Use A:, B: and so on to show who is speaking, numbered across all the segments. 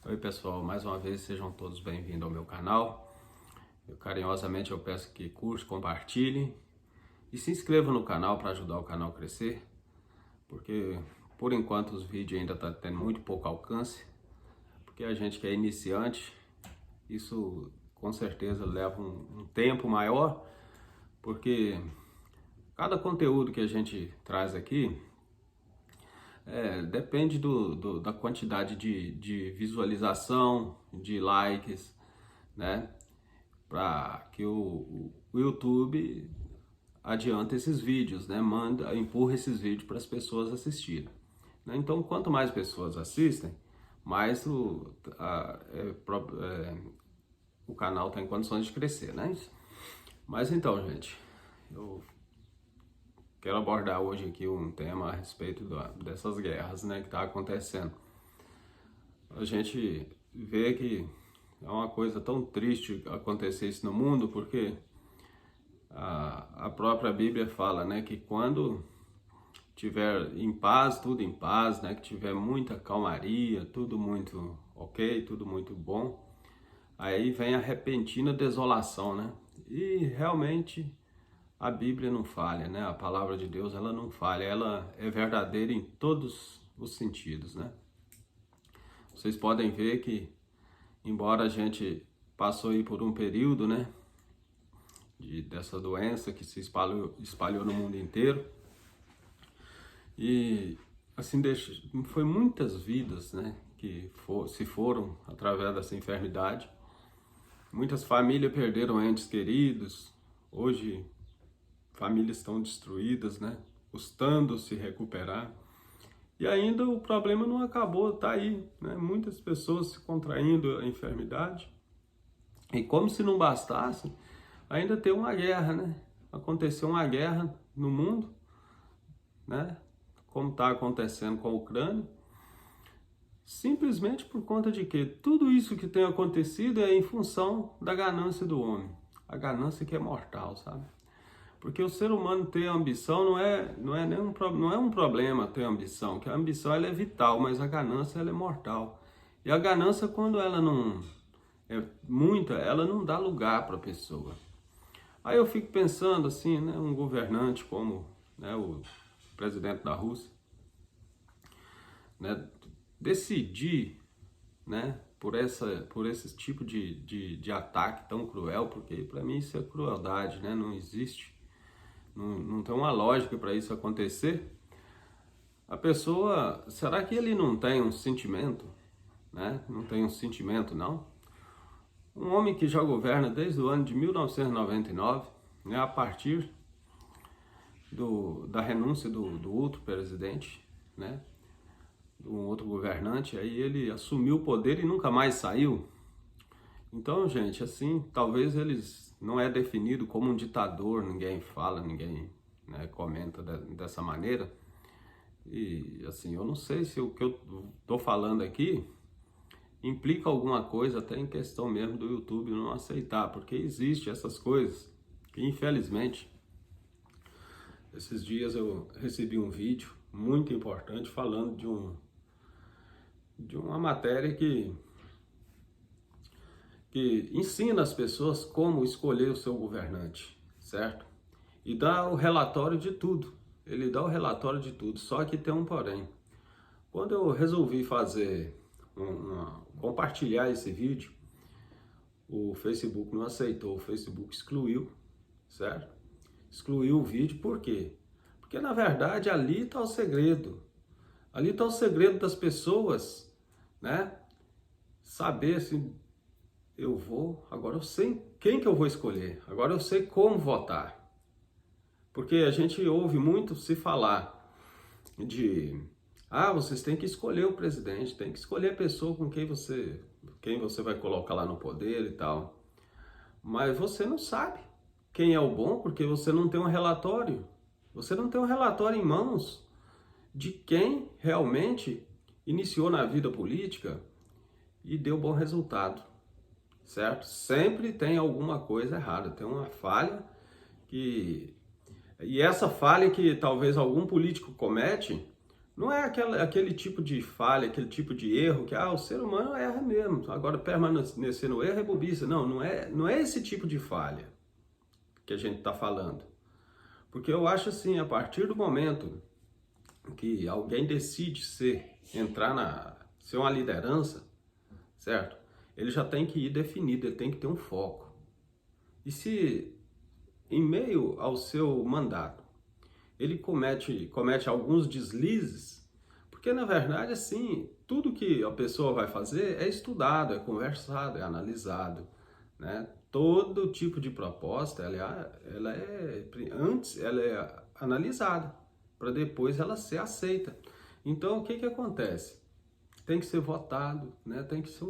A: Oi pessoal, mais uma vez sejam todos bem-vindos ao meu canal. Carinhosamente eu peço que curte, compartilhe e se inscreva no canal para ajudar o canal a crescer, porque por enquanto os vídeos ainda estão tendo muito pouco alcance, porque a gente que é iniciante, isso com certeza leva um tempo maior, porque cada conteúdo que a gente traz aqui depende da quantidade de visualização, de likes, né? Para que o YouTube adianta esses vídeos, né? Empurra esses vídeos para as pessoas assistirem, né? Então, quanto mais pessoas assistem, mais o canal tem condições de crescer, né? Mas então, gente, eu quero abordar hoje aqui um tema a respeito dessas guerras, né, que está acontecendo. A gente vê que é uma coisa tão triste acontecer isso no mundo, porque a própria Bíblia fala, né, que quando tiver em paz, tudo em paz, né, que tiver muita calmaria, tudo muito ok, tudo muito bom, aí vem a repentina desolação, né? E realmente a Bíblia não falha, né? A palavra de Deus, ela não falha, ela é verdadeira em todos os sentidos, né? Vocês podem ver que, embora a gente passou aí por um período, né, dessa doença que se espalhou no mundo inteiro, e assim foi muitas vidas, né, que se foram através dessa enfermidade. Muitas famílias perderam entes queridos. Hoje famílias estão destruídas, né, custando se recuperar. E ainda o problema não acabou, tá aí, né? Muitas pessoas se contraindo a enfermidade. E como se não bastasse, ainda tem uma guerra, né? Aconteceu uma guerra no mundo, né? Como está acontecendo com a Ucrânia. Simplesmente por conta de que tudo isso que tem acontecido é em função da ganância do homem. A ganância que é mortal, sabe? Porque o ser humano ter ambição não é um problema ter ambição, que a ambição ela é vital, mas a ganância ela é mortal. E a ganância, quando ela não é muita, ela não dá lugar para a pessoa. Aí eu fico pensando assim, né, um governante como, né, o presidente da Rússia, né, decidir, né, por esse tipo de ataque tão cruel, porque para mim isso é crueldade, né, não existe. Não tem uma lógica para isso acontecer. A pessoa, será que ele não tem um sentimento, né? Não tem um sentimento, não? Um homem que já governa desde o ano de 1999, né? A partir da renúncia do outro presidente, né? Do outro governante, aí ele assumiu o poder e nunca mais saiu. Então, gente, assim, talvez eles não é definido como um ditador, ninguém fala, ninguém, né, comenta dessa maneira. E assim, eu não sei se o que eu tô falando aqui implica alguma coisa, até em questão mesmo do YouTube não aceitar, porque existe essas coisas que infelizmente esses dias eu recebi um vídeo muito importante falando de uma matéria que ensina as pessoas como escolher o seu governante, certo? E dá o relatório de tudo. Ele dá o relatório de tudo, só que tem um porém. Quando eu resolvi compartilhar esse vídeo, o Facebook não aceitou, o Facebook excluiu, certo? Excluiu o vídeo, por quê? Porque na verdade ali está o segredo. Ali está o segredo das pessoas, né? Saber assim, agora eu sei quem que eu vou escolher, agora eu sei como votar. Porque a gente ouve muito se falar vocês têm que escolher o presidente, tem que escolher a pessoa com quem você vai colocar lá no poder e tal. Mas você não sabe quem é o bom porque você não tem um relatório. Você não tem um relatório em mãos de quem realmente iniciou na vida política e deu bom resultado. Certo? Sempre tem alguma coisa errada, tem uma falha e essa falha que talvez algum político comete Não é aquele tipo de falha, aquele tipo de erro que o ser humano erra mesmo. Agora permanecer no erro é bobice. Não, não é esse tipo de falha que a gente está falando. Porque eu acho assim, a partir do momento que alguém decide ser uma liderança, certo? Ele já tem que ir definido, ele tem que ter um foco. E se em meio ao seu mandato ele comete alguns deslizes, porque na verdade assim, tudo que a pessoa vai fazer é estudado, é conversado, é analisado, né? Todo tipo de proposta, antes ela é analisada, para depois ela ser aceita. Então o que que acontece? Tem que ser votado, né? Tem que ser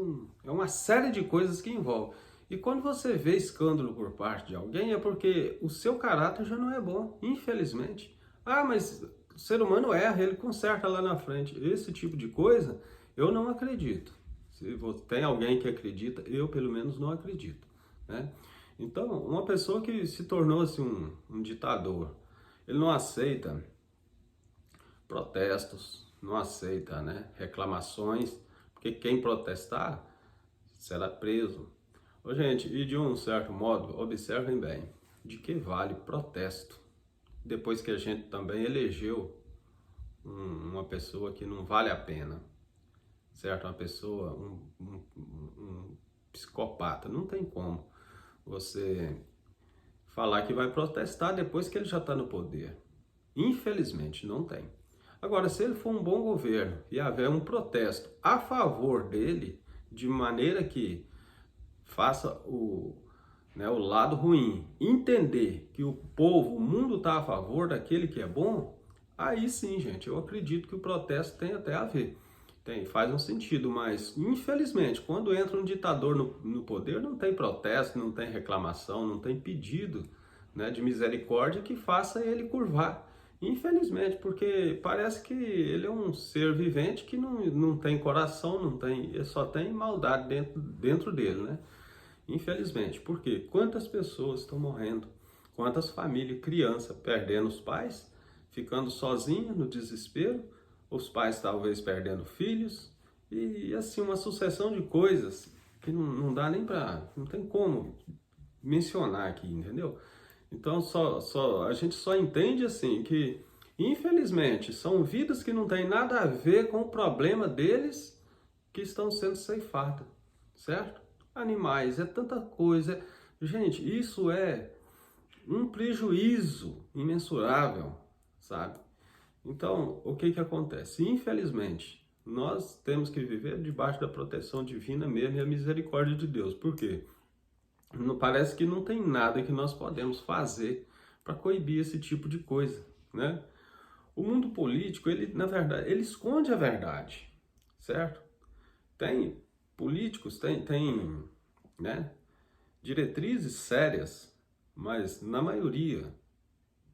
A: é uma série de coisas que envolve. E quando você vê escândalo por parte de alguém, é porque o seu caráter já não é bom, infelizmente. Mas o ser humano erra, ele conserta lá na frente. Esse tipo de coisa, eu não acredito. Se tem alguém que acredita, eu pelo menos não acredito, né? Então, uma pessoa que se tornou assim, um ditador, ele não aceita protestos, não aceita, né, reclamações, porque quem protestar será preso. Ô, gente, e de um certo modo, observem bem, de que vale protesto? Depois que a gente também elegeu uma pessoa que não vale a pena, certo? Uma pessoa, um psicopata. Não tem como você falar que vai protestar depois que ele já está no poder. Infelizmente, não tem. Agora, se ele for um bom governo e haver um protesto a favor dele, de maneira que faça o lado ruim, entender que o povo, o mundo está a favor daquele que é bom, aí sim, gente, eu acredito que o protesto tem até a ver. Faz um sentido, mas infelizmente, quando entra um ditador no poder, não tem protesto, não tem reclamação, não tem pedido, né, de misericórdia que faça ele curvar. Infelizmente, porque parece que ele é um ser vivente que não tem coração, ele só tem maldade dentro dele, né? Infelizmente, porque quantas pessoas estão morrendo, quantas famílias, crianças perdendo os pais, ficando sozinhas no desespero, os pais talvez perdendo filhos, e assim uma sucessão de coisas que não dá nem para, não tem como mencionar aqui, entendeu? Então a gente só entende assim que, infelizmente, são vidas que não têm nada a ver com o problema deles que estão sendo ceifadas, certo? Animais, é tanta coisa. Gente, isso é um prejuízo imensurável, sabe? Então, o que que acontece? Infelizmente, nós temos que viver debaixo da proteção divina mesmo e a misericórdia de Deus. Por quê? Parece que não tem nada que nós podemos fazer para coibir esse tipo de coisa, né? O mundo político, ele, na verdade, ele esconde a verdade, certo? Tem políticos, né, diretrizes sérias, mas na maioria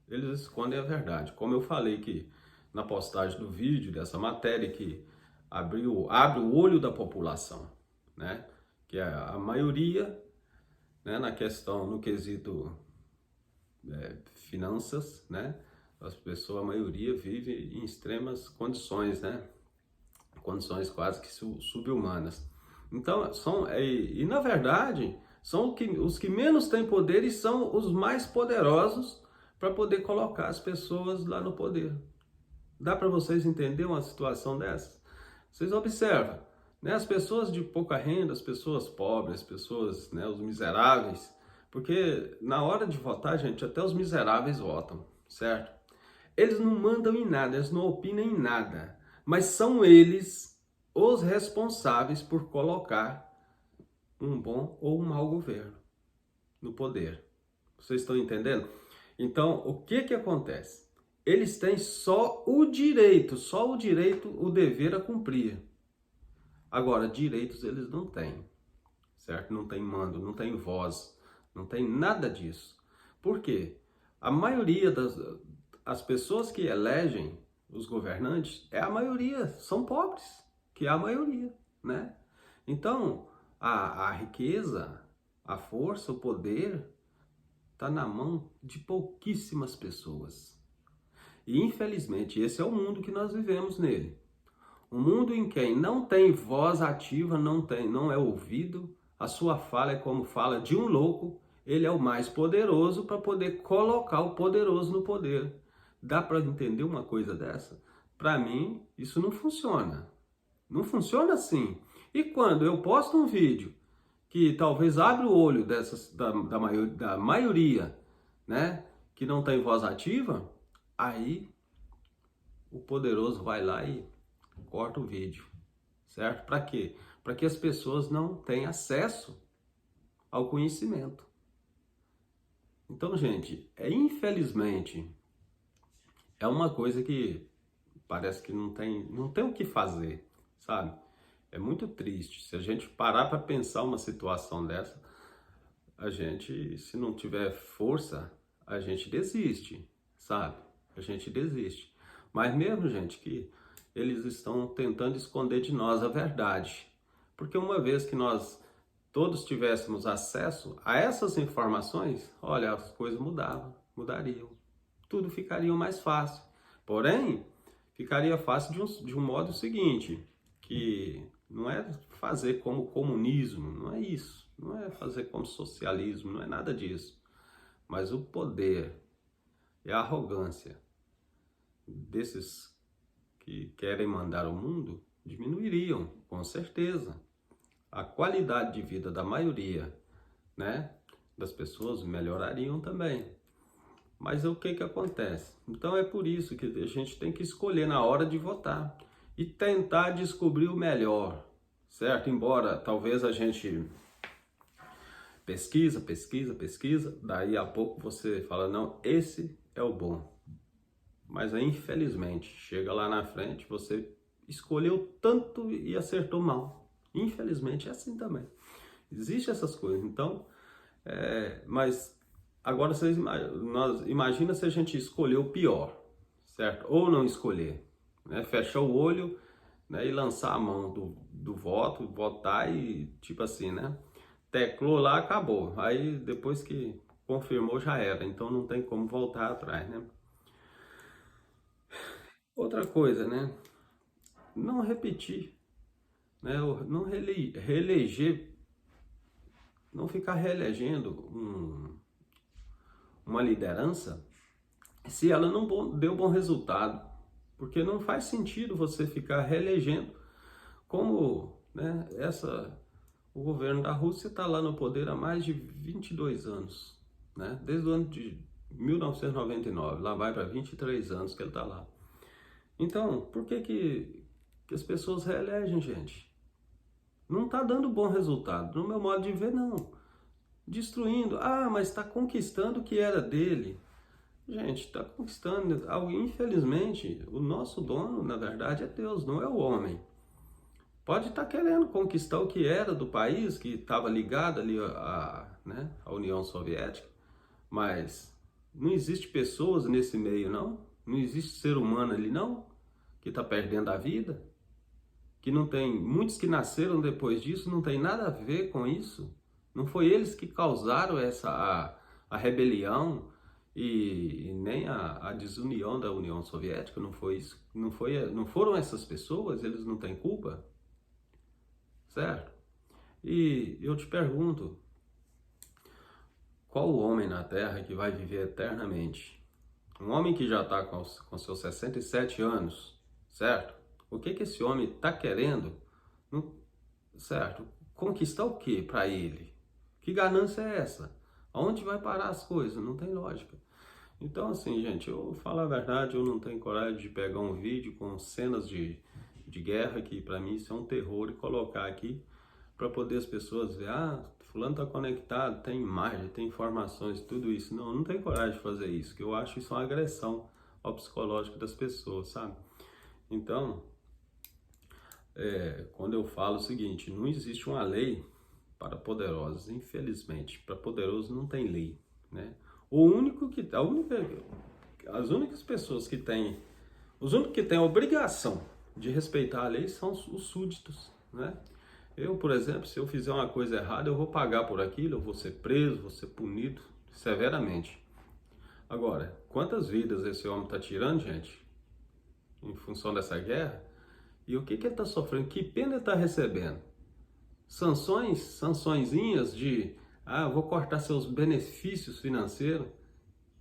A: eles escondem a verdade. Como eu falei que na postagem do vídeo dessa matéria que abre o olho da população, né? Que é a maioria, né, no quesito finanças, né? A maioria vive em extremas condições, né? Condições quase que sub-humanas. Então, e na verdade, são os que menos têm poder e são os mais poderosos para poder colocar as pessoas lá no poder. Dá para vocês entenderem uma situação dessa? Vocês observam, né? As pessoas de pouca renda, as pessoas pobres, as pessoas, né, os miseráveis, porque na hora de votar, gente, até os miseráveis votam, certo? Eles não mandam em nada, eles não opinam em nada, mas são eles os responsáveis por colocar um bom ou um mau governo no poder. Vocês estão entendendo? Então, o que que acontece? Eles têm só o direito, o dever a cumprir. Agora, direitos eles não têm, certo? Não tem mando, não tem voz, não tem nada disso. Por quê? A maioria as pessoas que elegem os governantes, a maioria são pobres, que é a maioria, né? Então, a riqueza, a força, o poder está na mão de pouquíssimas pessoas. E infelizmente esse é o mundo que nós vivemos nele. Um mundo em que não tem voz ativa, não é ouvido, a sua fala é como fala de um louco, ele é o mais poderoso para poder colocar o poderoso no poder. Dá para entender uma coisa dessa? Para mim, isso não funciona. Não funciona assim. E quando eu posto um vídeo que talvez abra o olho da maioria, né, que não tem voz ativa, aí o poderoso vai lá e corta o vídeo, certo? Para quê? Para que as pessoas não tenham acesso ao conhecimento. Então, gente, infelizmente, é uma coisa que parece que não tem o que fazer, sabe? É muito triste. Se a gente parar para pensar uma situação dessa, a gente, se não tiver força, a gente desiste, sabe? A gente desiste. Mas mesmo, gente, que eles estão tentando esconder de nós a verdade. Porque uma vez que nós todos tivéssemos acesso a essas informações, olha, as coisas mudariam. Tudo ficaria mais fácil. Porém, ficaria fácil de um modo seguinte, que não é fazer como comunismo, não é isso. Não é fazer como socialismo, não é nada disso. Mas o poder e a arrogância desses que querem mandar o mundo diminuiriam, com certeza. A qualidade de vida da maioria, né, das pessoas melhorariam também. Mas o que acontece? Então é por isso que a gente tem que escolher na hora de votar e tentar descobrir o melhor, certo? Embora talvez a gente pesquisa, daí a pouco você fala, não, esse é o bom. Mas aí, infelizmente, chega lá na frente, você escolheu tanto e acertou mal. Infelizmente é assim também. Existem essas coisas. Então, mas agora imagina se a gente escolher o pior, certo? Ou não escolher, né? Fechar o olho, né? E lançar a mão do voto, votar e tipo assim, né? Teclou lá, acabou. Aí depois que confirmou já era. Então não tem como voltar atrás, né? Outra coisa, né? Não repetir, né? Não reeleger, não ficar reelegendo uma liderança se ela não deu bom resultado, porque não faz sentido você ficar reelegendo como, né, o governo da Rússia está lá no poder há mais de 22 anos, né? Desde o ano de 1999, lá vai para 23 anos que ele está lá. Então, por que as pessoas reelegem, gente? Não está dando bom resultado, no meu modo de ver, não. Destruindo, mas está conquistando o que era dele. Gente, está conquistando algo. Infelizmente, o nosso dono, na verdade, é Deus, não é o homem. Pode estar querendo conquistar o que era do país, que estava ligado ali né, à União Soviética, mas não existe pessoas nesse meio, não? Não existe ser humano ali, não? Que está perdendo a vida? Que não tem, muitos que nasceram depois disso não tem nada a ver com isso. Não foi eles que causaram a rebelião e nem a desunião da União Soviética, não foi isso. Não foram essas pessoas, eles não têm culpa, certo? E eu te pergunto, qual o homem na Terra que vai viver eternamente? Um homem que já está com seus 67 anos, certo? O que esse homem está querendo, certo? Conquistar o que para ele? Que ganância é essa? Aonde vai parar as coisas? Não tem lógica. Então, assim, gente, eu falo a verdade, eu não tenho coragem de pegar um vídeo com cenas de guerra, que para mim isso é um terror, e colocar aqui para poder as pessoas ver, fulano está conectado, tem imagem, tem informações, tudo isso. Não, não tenho coragem de fazer isso, que eu acho isso uma agressão ao psicológico das pessoas, sabe? Então, quando eu falo o seguinte, não existe uma lei para poderosos, infelizmente. Para poderosos não tem lei, né? As únicas pessoas que têm, os únicos que têm a obrigação de respeitar a lei são os súditos, né? Eu, por exemplo, se eu fizer uma coisa errada, eu vou pagar por aquilo, eu vou ser preso, vou ser punido severamente. Agora, quantas vidas esse homem está tirando, gente, em função dessa guerra? E o que ele está sofrendo? Que pena ele está recebendo? Sançõezinhas de, eu vou cortar seus benefícios financeiros.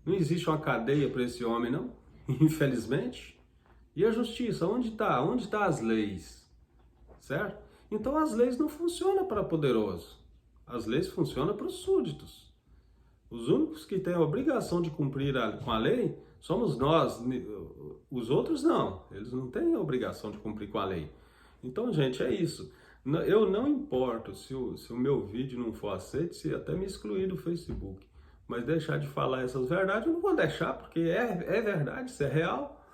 A: Não existe uma cadeia para esse homem, não? Infelizmente. E a justiça, onde está? Onde estão as leis? Certo? Então as leis não funcionam para poderoso. As leis funcionam para os súditos. Os únicos que têm a obrigação de cumprir com a lei somos nós. Os outros não. Eles não têm a obrigação de cumprir com a lei. Então, gente, é isso. Eu não importo se o meu vídeo não for aceito, se até me excluir do Facebook. Mas deixar de falar essas verdades, eu não vou deixar, porque é verdade, isso é real.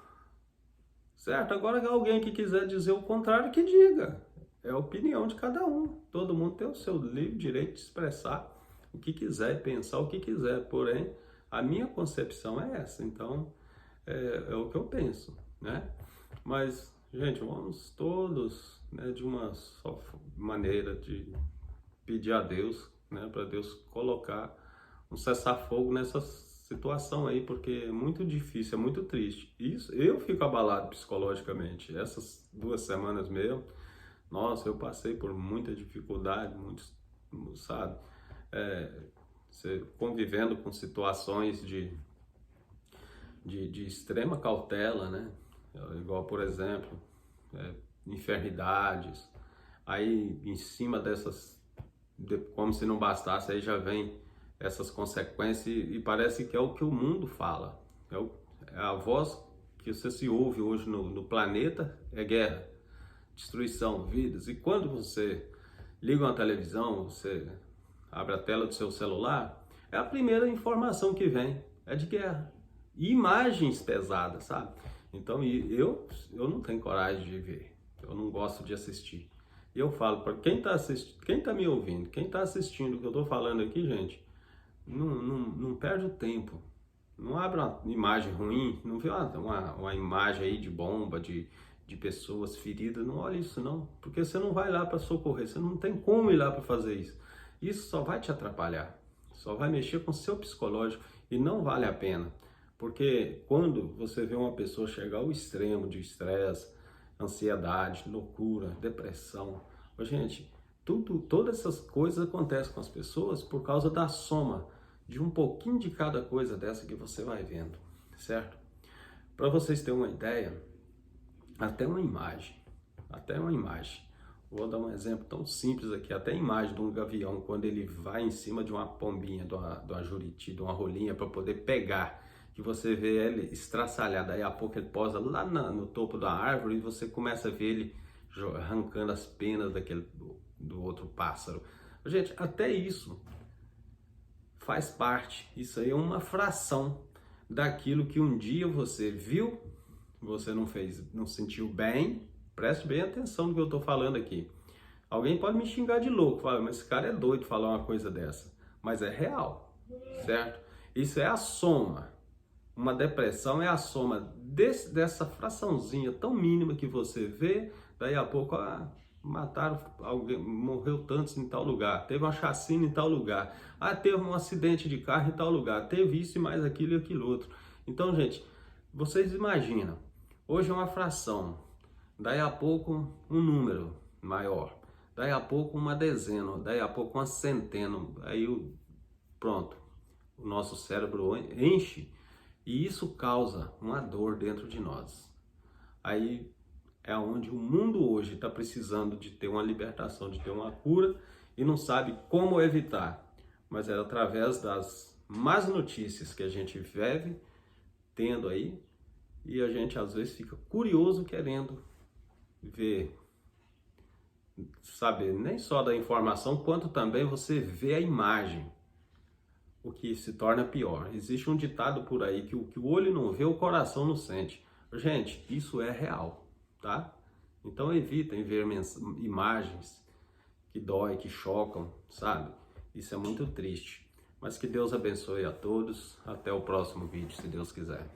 A: Certo? Agora, alguém que quiser dizer o contrário, que diga. É a opinião de cada um. Todo mundo tem o seu livre direito de expressar o que quiser, pensar o que quiser. Porém, a minha concepção é essa. Então, é o que eu penso, né? Mas, gente, vamos todos, né, de uma só maneira de pedir a Deus, né, para Deus colocar um cessar-fogo nessa situação aí, porque é muito difícil, é muito triste. Isso, eu fico abalado psicologicamente. Essas 2 semanas mesmo, nossa, eu passei por muita dificuldade, sabe? Você convivendo com situações de extrema cautela, né? Igual, por exemplo, enfermidades. Aí, em cima dessas, como se não bastasse, aí já vem essas consequências e parece que é o que o mundo fala. É a voz que você se ouve hoje no planeta, é guerra, destruição, vidas. E quando você liga uma televisão, você abre a tela do seu celular, é a primeira informação que vem, é de guerra. E imagens pesadas, sabe? Então eu não tenho coragem de ver, eu não gosto de assistir. E eu falo para quem está assistindo, quem está me ouvindo, quem está assistindo o que eu estou falando aqui, gente, não perde o tempo. Não abre uma imagem ruim, não vê uma imagem aí de bomba, de pessoas feridas, não olha isso não, porque você não vai lá para socorrer, você não tem como ir lá para fazer isso. Isso só vai te atrapalhar, só vai mexer com o seu psicológico e não vale a pena. Porque quando você vê uma pessoa chegar ao extremo de estresse, ansiedade, loucura, depressão, gente, todas essas coisas acontecem com as pessoas por causa da soma de um pouquinho de cada coisa dessa que você vai vendo, certo? Para vocês terem uma ideia, até uma imagem, vou dar um exemplo tão simples aqui, até a imagem de um gavião, quando ele vai em cima de uma pombinha, de uma juriti, de uma rolinha, para poder pegar, que você vê ele estraçalhado, aí a pouco ele posa lá no topo da árvore e você começa a ver ele arrancando as penas do outro pássaro. Gente, até isso faz parte, isso aí é uma fração daquilo que um dia você viu, você não fez, não sentiu bem. Preste bem atenção no que eu estou falando aqui. Alguém pode me xingar de louco, fala, mas esse cara é doido falar uma coisa dessa, mas é real, certo? Isso é a soma. Uma depressão é a soma dessa fraçãozinha tão mínima que você vê, daí a pouco mataram alguém, morreu tantos em tal lugar, teve uma chacina em tal lugar, teve um acidente de carro em tal lugar, teve isso e mais aquilo e aquilo outro. Então, gente, vocês imaginam, hoje é uma fração, daí a pouco um número maior, daí a pouco uma dezena, daí a pouco uma centena, aí pronto, o nosso cérebro enche e isso causa uma dor dentro de nós. Aí é onde o mundo hoje está precisando de ter uma libertação, de ter uma cura e não sabe como evitar. Mas é através das más notícias que a gente vive tendo aí e a gente às vezes fica curioso querendo ver, saber nem só da informação, quanto também você vê a imagem, o que se torna pior. Existe um ditado por aí que o que o olho não vê, o coração não sente. Gente, isso é real, tá? Então evitem ver imagens que doem, que chocam, sabe? Isso é muito triste. Mas que Deus abençoe a todos. Até o próximo vídeo, se Deus quiser.